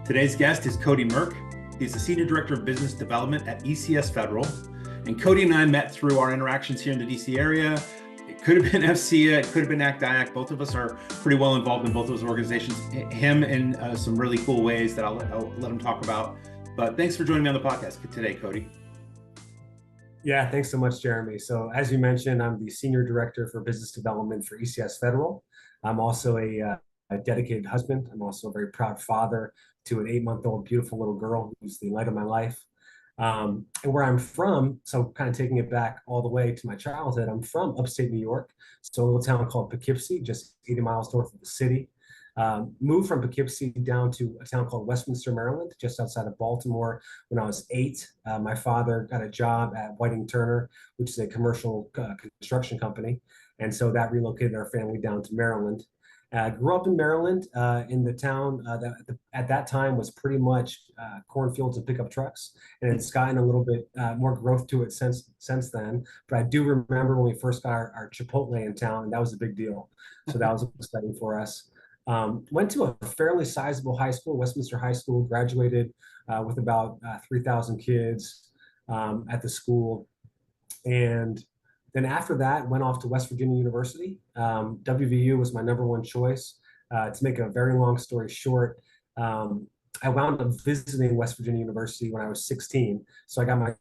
Today's guest is Cody Mruk. He's the Senior Director of Business Development at ECS Federal. And Cody and I met through our interactions here in the DC area. It could have been AFCEA, it could have been ACT-IAC. Both of us are pretty well involved in both those organizations. Him in some really cool ways that I'll let him talk about. But thanks for joining me on the podcast today, Cody. Yeah, thanks so much, Jeremy. So as you mentioned, I'm the Senior Director for Business Development for ECS Federal. I'm also a dedicated husband. I'm also a very proud father to an 8-month-old beautiful little girl who's the light of my life. And where I'm from, so kind of taking it back all the way to my childhood, I'm from upstate New York, so a little town called Poughkeepsie, just 80 miles north of the city. Moved from Poughkeepsie down to a town called Westminster, Maryland, just outside of Baltimore when I was 8. My father got a job at Whiting Turner, which is a commercial construction company. And so that relocated our family down to Maryland. Grew up in Maryland in the town that at that time was pretty much cornfields and pickup trucks, and it's gotten a little bit more growth to it since then. But I do remember when we first got our Chipotle in town, and that was a big deal. So that was exciting for us. Went to a fairly sizable high school, Westminster High School, graduated with about 3,000 kids at the school. And then after that, went off to West Virginia University. WVU was my #1 choice. To make a very long story short, I wound up visiting West Virginia University when I was 16. So I got my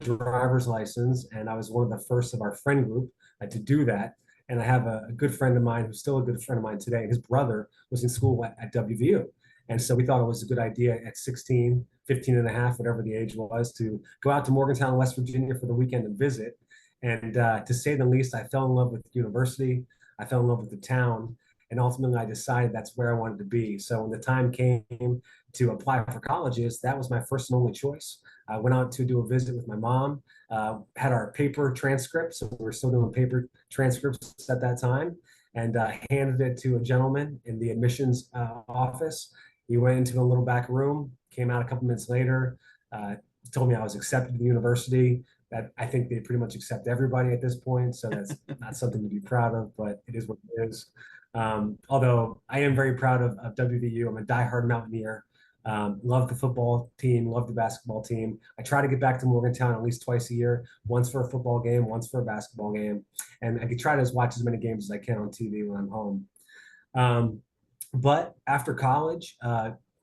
driver's license, and I was one of the first of our friend group to do that. And I have a good friend of mine who's still a good friend of mine today. His brother was in school at WVU. And so we thought it was a good idea at 16, 15 and a half, whatever the age was, to go out to Morgantown, West Virginia for the weekend and visit. And to say the least, I fell in love with the university. I fell in love with the town. And ultimately, I decided that's where I wanted to be. So when the time came to apply for colleges, that was my first and only choice. I went out to do a visit with my mom, had our paper transcripts. So we were still doing paper transcripts at that time, and handed it to a gentleman in the admissions office. He went into a little back room, came out a couple minutes later, told me I was accepted to the university. That I think they pretty much accept everybody at this point. So that's not something to be proud of, but it is what it is. Although I am very proud of WVU. I'm a diehard Mountaineer. Love the football team, love the basketball team. I try to get back to Morgantown at least twice a year, once for a football game, once for a basketball game. And I can try to watch as many games as I can on TV when I'm home. But after college,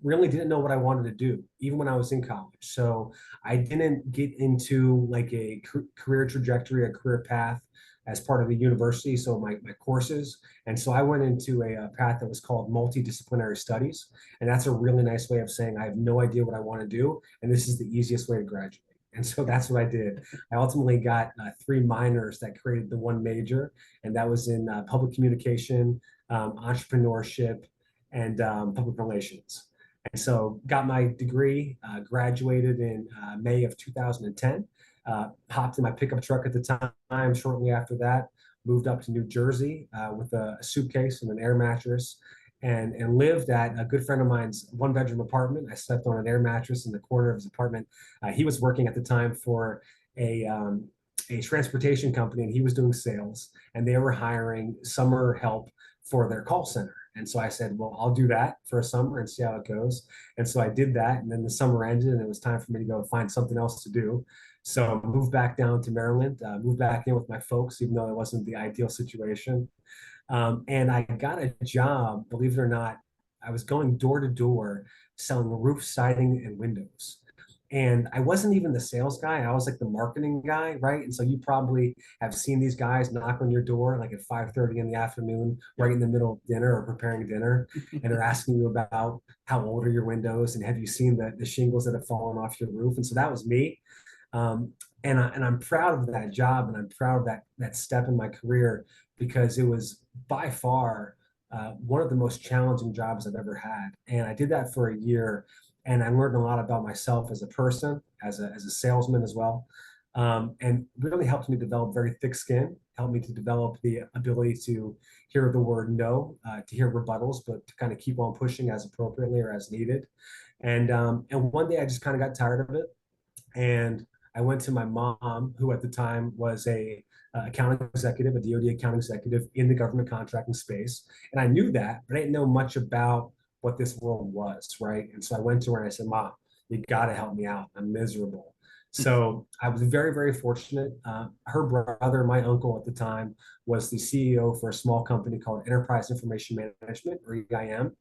really didn't know what I wanted to do, even when I was in college. So I didn't get into like a career trajectory, a career path as part of the university, so my courses. And so I went into a path that was called multidisciplinary studies. And that's a really nice way of saying I have no idea what I want to do, and this is the easiest way to graduate. And so that's what I did. I ultimately got 3 minors that created the 1 major, and that was in public communication, entrepreneurship, and public relations. And so got my degree, graduated in May of 2010, hopped in my pickup truck at the time. Shortly after that, moved up to New Jersey with a suitcase and an air mattress, and lived at a good friend of mine's 1-bedroom apartment. I slept on an air mattress in the corner of his apartment. He was working at the time for a transportation company, and he was doing sales, and they were hiring summer help for their call center. And so I said, well, I'll do that for a summer and see how it goes. And so I did that. And then the summer ended, and it was time for me to go find something else to do. So moved back down to Maryland, moved back in with my folks, even though it wasn't the ideal situation. And I got a job, believe it or not. I was going door to door selling roof siding and windows. And I wasn't even the sales guy. I was like the marketing guy, right? And so you probably have seen these guys knock on your door like at 5:30 in the afternoon, right in the middle of dinner or preparing dinner. And they're asking you about how old are your windows and have you seen the shingles that have fallen off your roof? And so that was me. And I'm proud of that job, and I'm proud of that step in my career, because it was by far one of the most challenging jobs I've ever had. And I did that for a year. And I learned a lot about myself as a person, as a salesman as well, and really helped me develop very thick skin, helped me to develop the ability to hear the word no, to hear rebuttals, but to kind of keep on pushing as appropriately or as needed. And one day I just kind of got tired of it, and I went to my mom, who at the time was a accounting executive, a DoD accounting executive in the government contracting space, and I knew that, but I didn't know much about what this world was, right? And so I went to her and I said, "Mom, you got to help me out. I'm miserable." So I was very, very fortunate. Her brother, my uncle at the time, was the CEO for a small company called Enterprise Information Management, or EIM.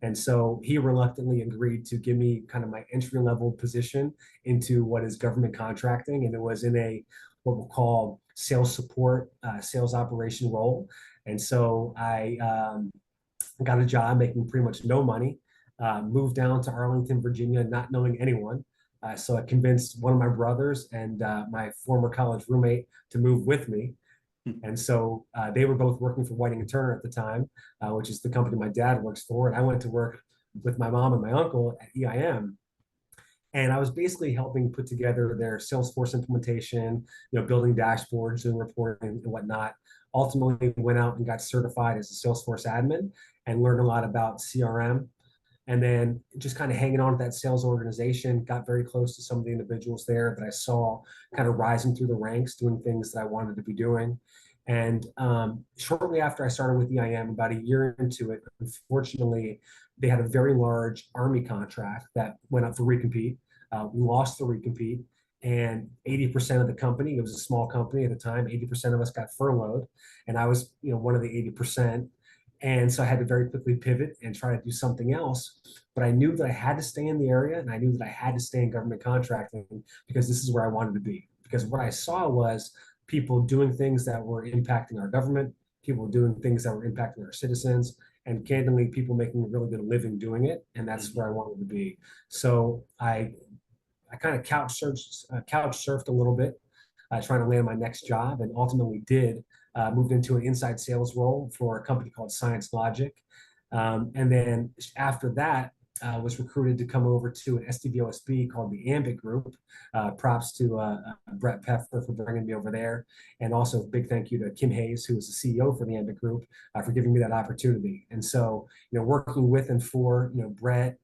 And so he reluctantly agreed to give me kind of my entry level position into what is government contracting. And it was in a what we'll call sales support, sales operation role. And so I got a job making pretty much no money, moved down to Arlington, Virginia, not knowing anyone. So I convinced one of my brothers and my former college roommate to move with me. And so they were both working for Whiting and Turner at the time, which is the company my dad works for. And I went to work with my mom and my uncle at EIM. And I was basically helping put together their Salesforce implementation, building dashboards, doing reporting and whatnot. Ultimately, went out and got certified as a Salesforce admin and learned a lot about CRM. And then just kind of hanging on to that sales organization, got very close to some of the individuals there that I saw kind of rising through the ranks, doing things that I wanted to be doing. And shortly after I started with EIM, about a year into it, unfortunately, they had a very large Army contract that went up for recompete. We lost the recompete, and 80% of the company, it was a small company at the time, 80% of us got furloughed, and I was, one of the 80%. And so I had to very quickly pivot and try to do something else. But I knew that I had to stay in the area, and I knew that I had to stay in government contracting because this is where I wanted to be. Because what I saw was people doing things that were impacting our government, people doing things that were impacting our citizens, and candidly, people making a really good living doing it. And that's where I wanted to be. So I kind of couch surfed a little bit, trying to land my next job, and ultimately did. Moved into an inside sales role for a company called Science Logic. And then after that, was recruited to come over to an SDVOSB called the Ambit Group. Props to Brett Peffer for bringing me over there. And also big thank you to Kim Hayes, who was the CEO for the Ambit Group, for giving me that opportunity. And so, working with and for, Brett,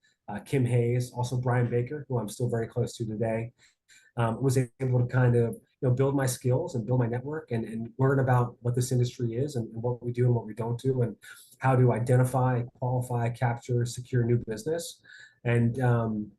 Kim Hayes, also Brian Baker, who I'm still very close to today, was able to kind of build my skills and build my network and learn about what this industry is and what we do and what we don't do and how to identify, qualify, capture, secure new business. And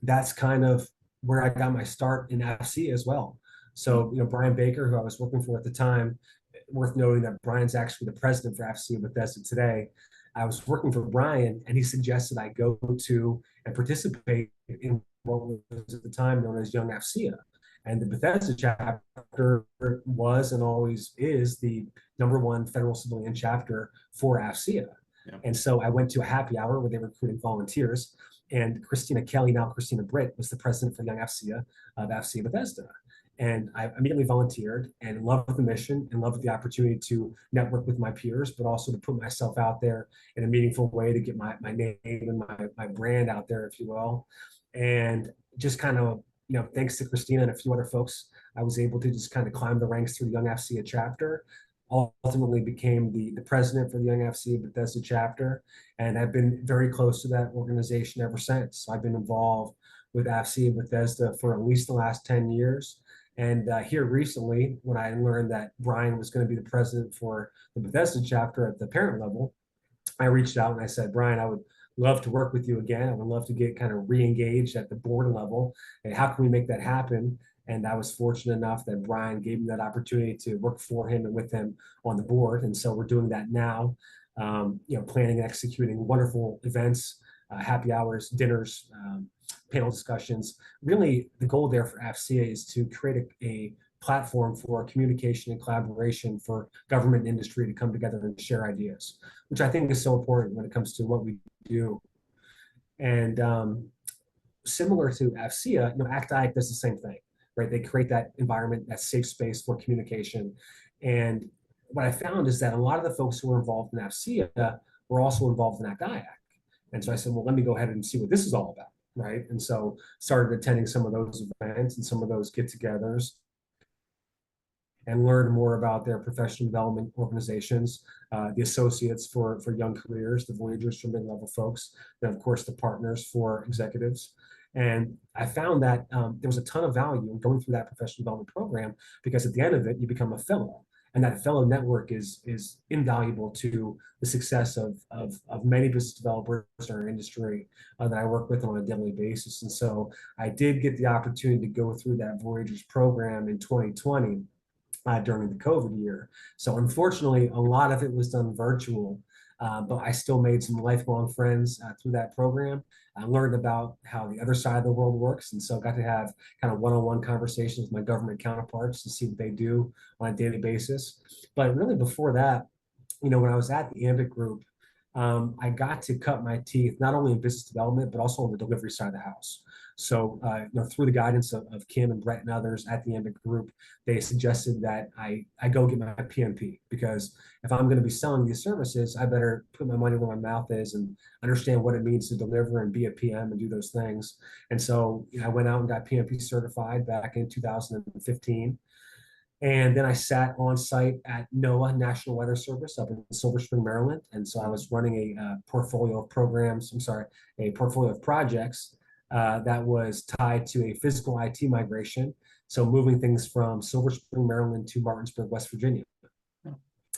that's kind of where I got my start in AFCEA as well. So, Brian Baker, who I was working for at the time, worth noting that Brian's actually the president for AFCEA Bethesda today. I was working for Brian, and he suggested I go to and participate in what was at the time known as Young AFCEA. And the Bethesda chapter was and always is the #1 federal civilian chapter for AFCEA. Yeah. And so I went to a happy hour where they were recruiting volunteers, and Christina Kelly, now Christina Britt, was the president for Young AFCEA of AFCEA Bethesda. And I immediately volunteered and loved the mission and loved the opportunity to network with my peers, but also to put myself out there in a meaningful way to get my name and my brand out there, if you will. And just kind of, thanks to Christina and a few other folks, I was able to just kind of climb the ranks through the Young AFCEA chapter. Ultimately became the president for the Young AFCEA Bethesda chapter, and I've been very close to that organization ever since. So I've been involved with AFCEA Bethesda for at least the last 10 years. And here recently, when I learned that Brian was going to be the president for the Bethesda chapter at the parent level, I reached out and I said, Brian, I would love to work with you again. I would love to get kind of re-engaged at the board level. And how can we make that happen? And I was fortunate enough that Brian gave me that opportunity to work for him and with him on the board. And so we're doing that now, planning and executing wonderful events, happy hours, dinners, panel discussions. Really, the goal there for AFCEA is to create a platform for communication and collaboration for government and industry to come together and share ideas, which I think is so important when it comes to what we do. And similar to AFCEA, ACT-IAC does the same thing, right? They create that environment, that safe space for communication. And what I found is that a lot of the folks who were involved in AFCEA were also involved in ACT-IAC. And so I said, well, let me go ahead and see what this is all about, right? And so started attending some of those events and some of those get-togethers and learn more about their professional development organizations, the associates for young careers, the Voyagers for mid-level folks, and of course the partners for executives. And I found that there was a ton of value in going through that professional development program because at the end of it, you become a fellow. And that fellow network is invaluable to the success of many business developers in our industry that I work with on a daily basis. And so I did get the opportunity to go through that Voyagers program in 2020 during the COVID year. So unfortunately, a lot of it was done virtual, but I still made some lifelong friends through that program. I learned about how the other side of the world works, and so got to have kind of one-on-one conversations with my government counterparts to see what they do on a daily basis. But really before that, when I was at the AMBIC group, I got to cut my teeth not only in business development, but also on the delivery side of the house. So, through the guidance of Kim and Brett and others at the AMBIC group, they suggested that I go get my PMP, because if I'm going to be selling these services, I better put my money where my mouth is and understand what it means to deliver and be a PM and do those things. And so I went out and got PMP certified back in 2015. And then I sat on site at NOAA, National Weather Service, up in Silver Spring, Maryland. And so I was running a portfolio of programs, a portfolio of projects that was tied to a physical IT migration. So moving things from Silver Spring, Maryland to Martinsburg, West Virginia.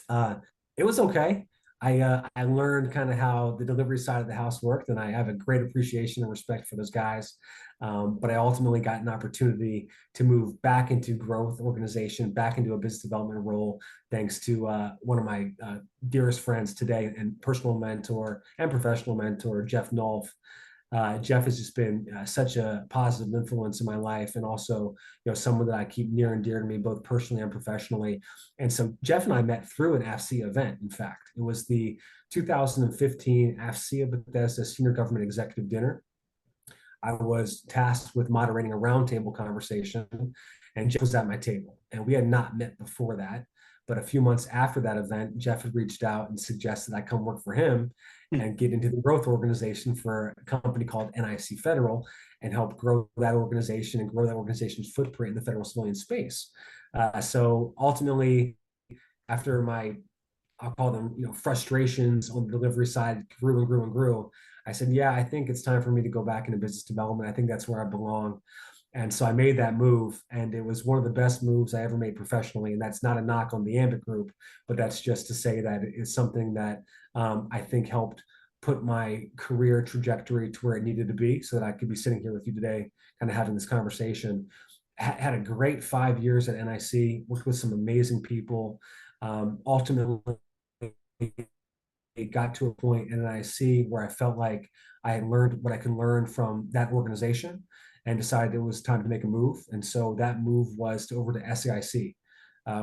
It was okay. I learned kind of how the delivery side of the house worked, and I have a great appreciation and respect for those guys. But I ultimately got an opportunity to move back into growth organization, back into a business development role, thanks to one of my dearest friends today and personal mentor and professional mentor, Jeff Nolf. Jeff has just been such a positive influence in my life, and also, someone that I keep near and dear to me, both personally and professionally. And so Jeff and I met through an AFCEA event. In fact, it was the 2015 AFCEA Bethesda Senior Government Executive Dinner. I was tasked with moderating a roundtable conversation, and Jeff was at my table. And we had not met before that. But a few months after that event, Jeff had reached out and suggested I come work for him and get into the growth organization for a company called ECS Federal, and help grow that organization and grow that organization's footprint in the federal civilian space. So ultimately, after my, I'll call them, frustrations on the delivery side grew and grew and grew, I said, yeah, I think it's time for me to go back into business development. I think that's where I belong. And so I made that move, and it was one of the best moves I ever made professionally. And that's not a knock on the AMBIC group, but that's just to say that it's something that I think helped put my career trajectory to where it needed to be, so that I could be sitting here with you today, kind of having this conversation. Had a great 5 years at NIC, worked with some amazing people. Ultimately, it got to a point in NIC where I felt like I had learned what I could learn from that organization, and decided it was time to make a move. And so that move was over to SAIC,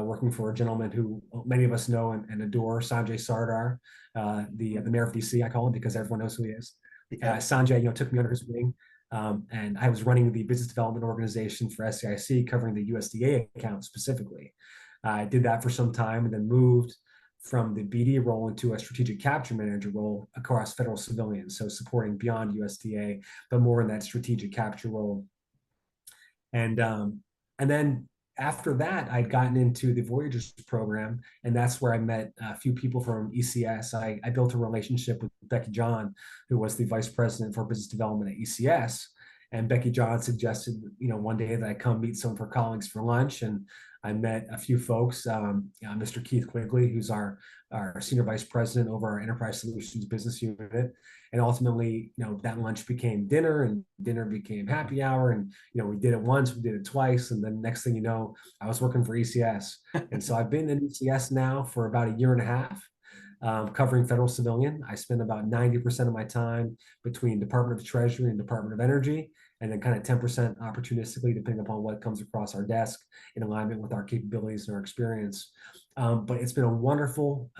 working for a gentleman who many of us know and adore, Sanjay Sardar, the mayor of DC, I call him because everyone knows who he is. Sanjay, took me under his wing, and I was running the business development organization for SAIC, covering the USDA account specifically. I did that for some time, and then moved from the BD role into a strategic capture manager role across federal civilians, so supporting beyond USDA, but more in that strategic capture role. And then after that, I'd gotten into the Voyagers program, and that's where I met a few people from ECS. I built a relationship with Becky John, who was the vice president for business development at ECS. And Becky John suggested, one day that I come meet some of her colleagues for lunch. And I met a few folks, Mr. Keith Quigley, who's our senior vice president over our enterprise solutions business unit. And ultimately, that lunch became dinner, and dinner became happy hour. And, we did it once, we did it twice. And then next thing you know, I was working for ECS. And so I've been in ECS now for about a year and a half. Covering federal civilian. I spend about 90% of my time between Department of Treasury and Department of Energy, and then kind of 10% opportunistically, depending upon what comes across our desk in alignment with our capabilities and our experience. But it's been a wonderful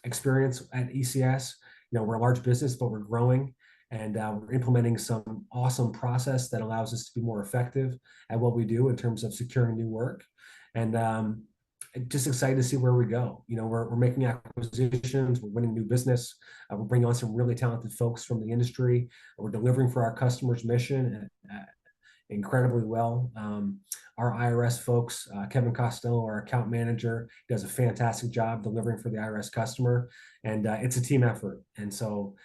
experience at ECS. We're a large business, but we're growing, and we're implementing some awesome process that allows us to be more effective at what we do in terms of securing new work. And just excited to see where we go. We're making acquisitions, we're winning new business, we're bringing on some really talented folks from the industry, we're delivering for our customers' mission incredibly well. Our IRS folks, Kevin Costello, our account manager, does a fantastic job delivering for the IRS customer, and it's a team effort. And so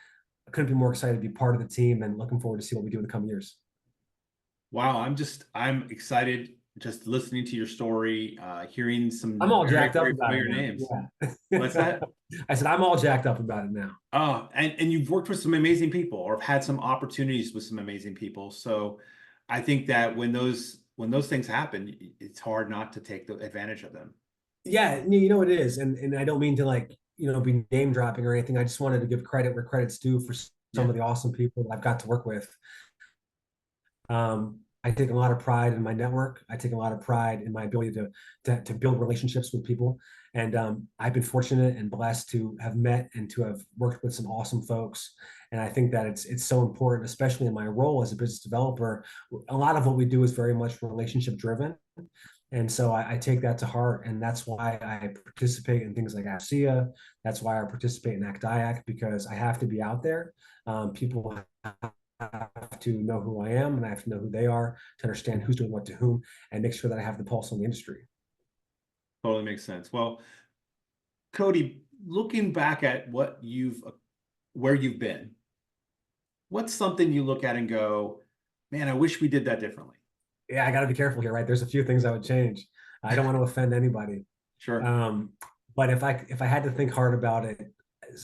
I couldn't be more excited to be part of the team, and looking forward to see what we do in the coming years. Wow, I'm excited just listening to your story, hearing some I'm all very, jacked up very about it familiar now. names. What's Yeah. that? I said, I'm all jacked up about it now. Oh, and you've worked with some amazing people or have had some opportunities with some amazing people. So I think that when those things happen, it's hard not to take the advantage of them. Yeah, it is. And I don't mean to be name dropping or anything. I just wanted to give credit where credit's due for some Yeah, of the awesome people that I've got to work with. I take a lot of pride in my network. I take a lot of pride in my ability to build relationships with people. And I've been fortunate and blessed to have met and to have worked with some awesome folks. And I think that it's so important, especially in my role as a business developer. A lot of what we do is very much relationship driven. And so I take that to heart. And that's why I participate in things like AFCEA. That's why I participate in ACT-IAC, because I have to be out there. People have to know who I am and I have to know who they are to understand who's doing what to whom and make sure that I have the pulse on the industry. totally makes sense. Well, Cody, looking back at where you've been, what's something you look at and go, man, I wish we did that differently? Yeah, I got to be careful here, right? There's a few things I would change. I don't want to offend anybody. Sure. Um, but if I had to think hard about it,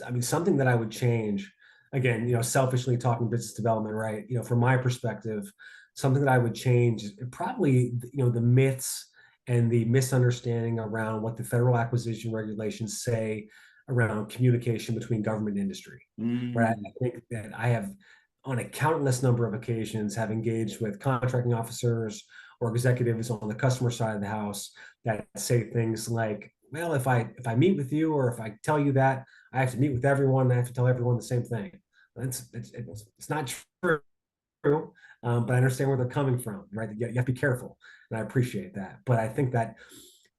I mean, something that I would change, again, selfishly talking business development, right? From my perspective, something that I would change is probably, the myths and the misunderstanding around what the federal acquisition regulations say around communication between government and industry, right? I Mm, think that I have, on a countless number of occasions, have engaged with contracting officers or executives on the customer side of the house that say things like, well, if I meet with you or if I tell you that, I have to meet with everyone and I have to tell everyone the same thing. It's not true, but I understand where they're coming from, right? You have to be careful, and I appreciate that. But I think that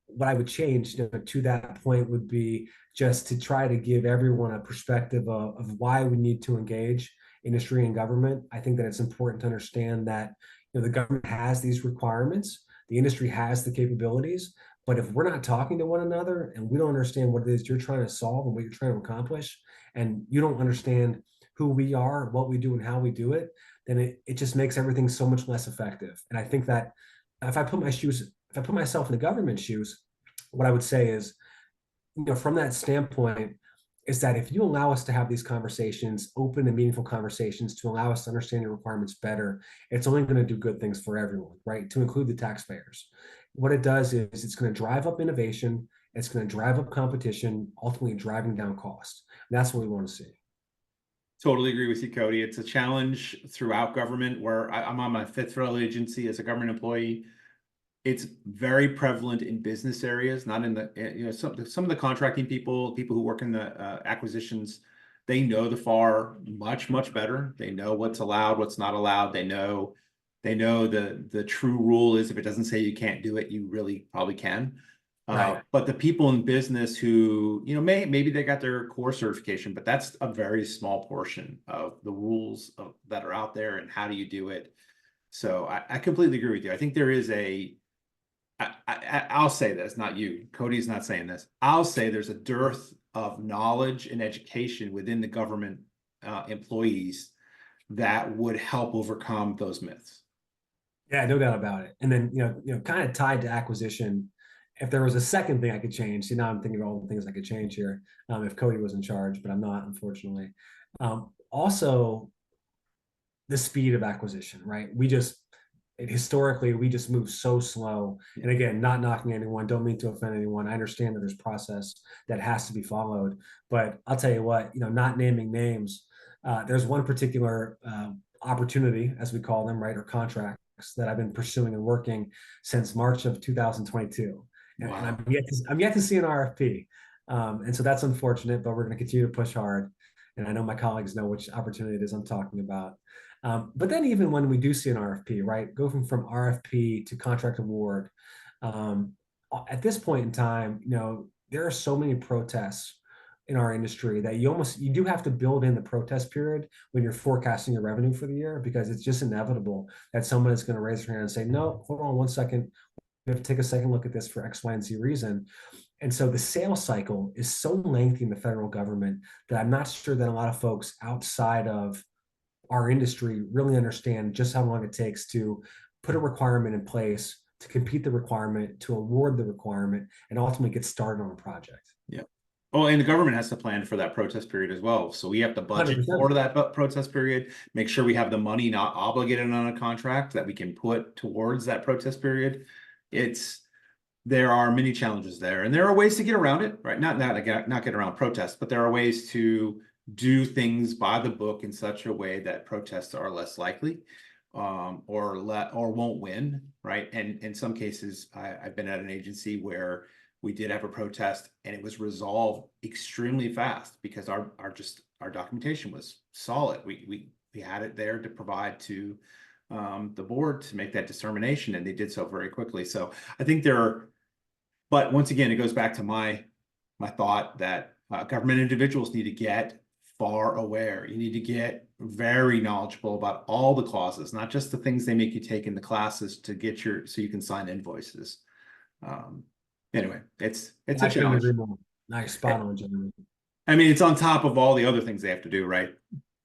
what I would change, to that point would be just to try to give everyone a perspective of why we need to engage industry and government. I think that it's important to understand that the government has these requirements, the industry has the capabilities, but if we're not talking to one another and we don't understand what it is you're trying to solve and what you're trying to accomplish, and you don't understand who we are, what we do, and how we do it, then it just makes everything so much less effective. And I think that if I put myself in the government shoes, what I would say is, from that standpoint, is that if you allow us to have these conversations, open and meaningful conversations, to allow us to understand your requirements better, it's only going to do good things for everyone, right? To include the taxpayers. What it does is it's going to drive up innovation, it's going to drive up competition, ultimately driving down cost. And that's what we want to see. totally agree with you, Cody. It's a challenge throughout government where I'm on my fifth federal agency as a government employee. It's very prevalent in business areas, not in some of the contracting people who work in the acquisitions. They know the FAR much better. They know what's allowed, what's not allowed. They know the true rule is if it doesn't say you can't do it, you really probably can. Right. But the people in business who, maybe they got their core certification, but that's a very small portion of the rules that are out there and how do you do it. So I completely agree with you. I think there is I'll say this, not you. Cody's not saying this. I'll say there's a dearth of knowledge and education within the government employees that would help overcome those myths. Yeah, no doubt about it. And then, kind of tied to acquisition, if there was a second thing I could change, see, now I'm thinking of all the things I could change here, if Cody was in charge, but I'm not, unfortunately. Also, the speed of acquisition, right? Historically, we just move so slow. And again, not knocking anyone, don't mean to offend anyone. I understand that there's process that has to be followed. But I'll tell you what, not naming names, there's one particular opportunity, as we call them, right, or contracts that I've been pursuing and working since March of 2022. And Wow. I'm yet to see an RFP. And so that's unfortunate, but we're going to continue to push hard. And I know my colleagues know which opportunity it is I'm talking about. But then even when we do see an RFP, right, go from RFP to contract award, um, at this point in time, there are so many protests in our industry that you do have to build in the protest period when you're forecasting your revenue for the year, because it's just inevitable that someone is going to raise their hand and say, no, hold on one second. We have to take a second look at this for X, Y, and Z reason. And so the sales cycle is so lengthy in the federal government that I'm not sure that a lot of folks outside of our industry really understand just how long it takes to put a requirement in place to compete the requirement, to award the requirement, and ultimately get started on a project. Yeah. Oh, and the government has to plan for that protest period as well. So we have to budget 100%. for that protest period, make sure we have the money not obligated on a contract that we can put towards that protest period. There are many challenges there, and there are ways to get around it, right? Not get around protests, but there are ways to do things by the book in such a way that protests are less likely, or won't win, right? And in some cases, I've been at an agency where we did have a protest and it was resolved extremely fast because our documentation was solid. We had it there to provide to the board to make that determination, and they did so very quickly. So I think but once again, it goes back to my thought that government individuals need to get far aware. You need to get very knowledgeable about all the clauses, not just the things they make you take in the classes to get so you can sign invoices. Anyway, it's a challenge. Nice, spot on, Jeremy. I mean, it's on top of all the other things they have to do, right?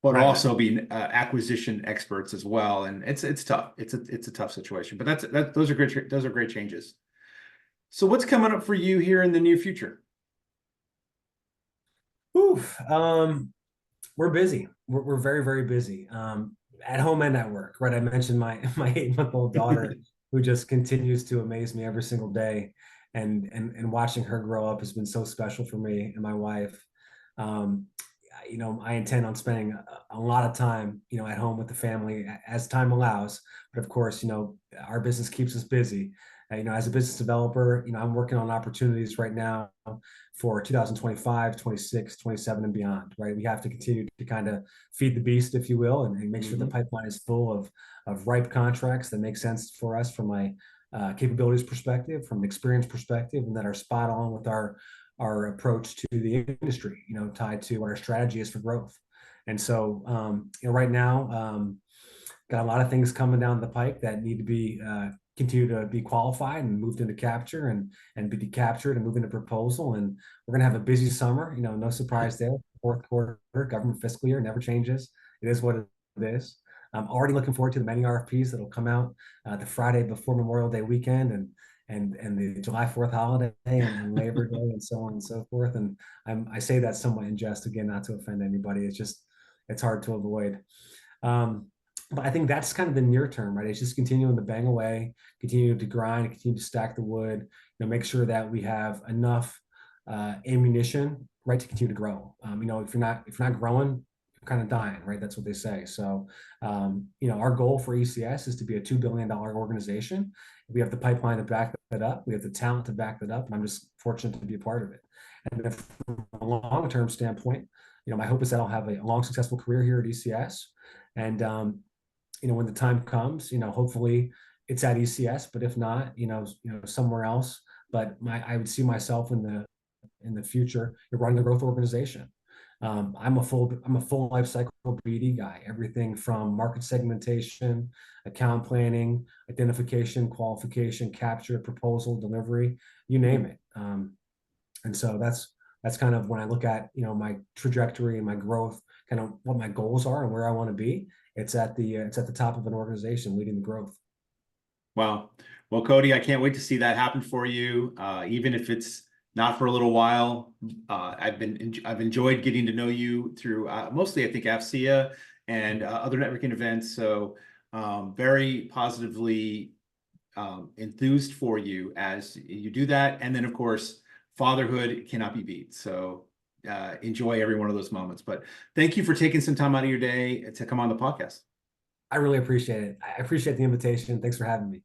But also being acquisition experts as well, and it's tough. It's a tough situation. But those are great changes. So what's coming up for you here in the near future? Oof, we're busy. We're very, very busy. At home and at work, right? I mentioned my 8-month-old daughter who just continues to amaze me every single day. And watching her grow up has been so special for me and my wife. I intend on spending a lot of time, at home with the family as time allows. But of course, our business keeps us busy. As a business developer, I'm working on opportunities right now for 2025, 26, 27, and beyond, right? We have to continue to kind of feed the beast, if you will, and make sure the pipeline is full of ripe contracts that make sense for us from my capabilities perspective, from an experience perspective, and that are spot on with our approach to the industry, tied to what our strategy is for growth. And so, right now, got a lot of things coming down the pike that need to be continue to be qualified and moved into capture and be captured and move into proposal. And we're going to have a busy summer. No surprise there. Fourth quarter, government fiscal year never changes. It is what it is. I'm already looking forward to the many RFPs that'll come out the Friday before Memorial Day weekend and the July 4th holiday and Labor Day and so on and so forth. And I say that somewhat in jest, again, not to offend anybody. It's hard to avoid. But I think that's kind of the near term, right? It's just continuing to bang away, continue to grind, continue to stack the wood, make sure that we have enough ammunition, right, to continue to grow. If you're not growing, you're kind of dying, right? That's what they say. So, our goal for ECS is to be a $2 billion organization. We have the pipeline to back that up. We have the talent to back that up. And I'm just fortunate to be a part of it. And then from a long-term standpoint, my hope is that I'll have a long, successful career here at ECS. And, when the time comes, hopefully it's at ECS, but if not, somewhere else. But I would see myself in the future running the growth organization. I'm a full life cycle BD guy, everything from market segmentation, account planning, identification, qualification, capture, proposal, delivery, you name it. And so that's kind of when I look at, my trajectory and my growth, kind of what my goals are and where I want to be. It's at the top of an organization leading the growth. Wow. Well, Cody, I can't wait to see that happen for you. Even if it's not for a little while. I've enjoyed getting to know you through mostly, I think, AFCEA and other networking events. So very positively enthused for you as you do that. And then, of course, fatherhood cannot be beat. So enjoy every one of those moments. But thank you for taking some time out of your day to come on the podcast. I really appreciate it. I appreciate the invitation. Thanks for having me.